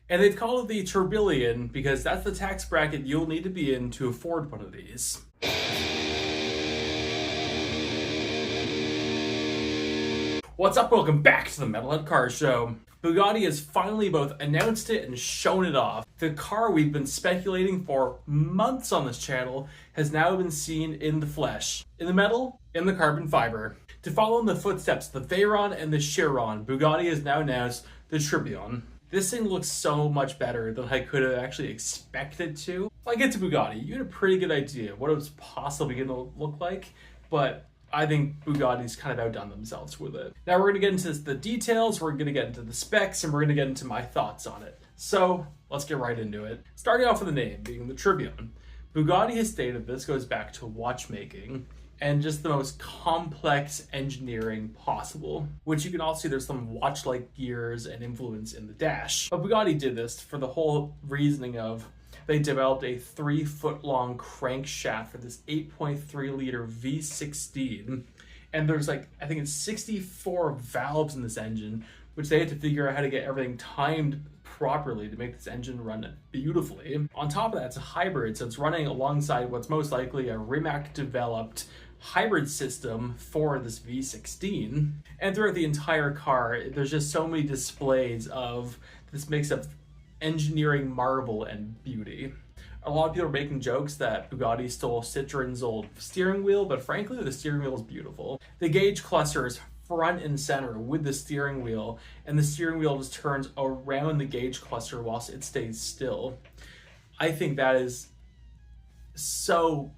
And they've called it the Tourbillon because that's the tax bracket you'll need to be in to afford one of these. What's up? Welcome back to the Metalhead Car Show. Bugatti has finally both announced it and shown it off. The car we've been speculating for months on this channel has now been seen in the flesh. In the metal, in the carbon fiber. To follow in the footsteps of the Veyron and the Chiron, Bugatti has now announced the Tourbillon. This thing looks so much better than I could have actually expected to. Like, it's a Bugatti. You had a pretty good idea of what it was possibly going to look like, but I think Bugatti's kind of outdone themselves with it. Now we're going to get into the details, we're going to get into the specs, and we're going to get into my thoughts on it. So let's get right into it. Starting off with the name, being the Tourbillon. Bugatti has stated this goes back to watchmaking and just the most complex engineering possible, which you can also see there's some watch-like gears and influence in the dash. But Bugatti did this for the whole reasoning of they developed a 3-foot-long crankshaft for this 8.3-liter V16. And there's I think it's 64 valves in this engine, which they had to figure out how to get everything timed properly to make this engine run beautifully. On top of that, it's a hybrid, so it's running alongside what's most likely a Rimac-developed hybrid system for this V16. And throughout the entire car, there's just so many displays of this mix of engineering marvel and beauty. A lot of people are making jokes that Bugatti stole Citroen's old steering wheel, but frankly, the steering wheel is beautiful. The gauge cluster is front and center with the steering wheel, and the steering wheel just turns around the gauge cluster whilst it stays still. I think that is so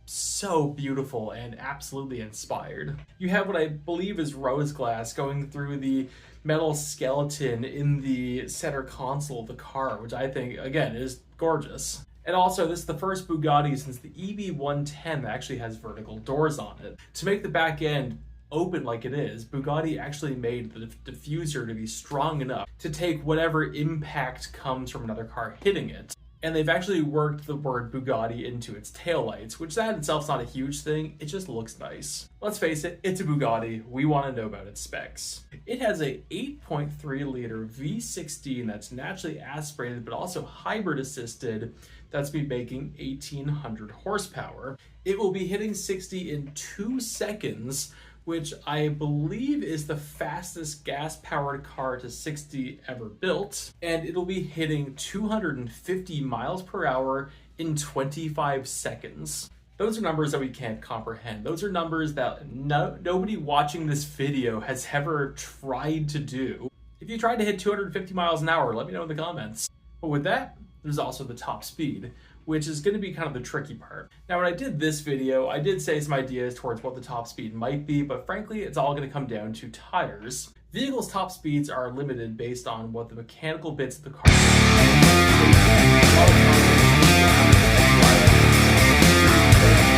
beautiful and absolutely inspired. You have what I believe is rose glass going through the metal skeleton in the center console of the car, which I think, again, is gorgeous. And also, this is the first Bugatti since the EB110 that actually has vertical doors on it. To make the back end open like it is, Bugatti actually made the diffuser to be strong enough to take whatever impact comes from another car hitting it. And they've actually worked the word Bugatti into its taillights, which that in itself is not a huge thing, it just looks nice. Let's face it, it's a Bugatti, we want to know about its specs. It has a 8.3-liter V16 that's naturally aspirated but also hybrid assisted that's be making 1800 horsepower. It will be hitting 60 in 2 seconds, which I believe is the fastest gas-powered car to 60 ever built, and it'll be hitting 250 miles per hour in 25 seconds. Those are numbers that we can't comprehend. Those are numbers that nobody watching this video has ever tried to do. If you tried to hit 250 miles an hour, let me know in the comments. But with that, there's also the top speed, which is going to be kind of the tricky part. Now, when I did this video, I did say some ideas towards what the top speed might be, but frankly, it's all going to come down to tires. Vehicles' top speeds are limited based on what the mechanical bits of the car are.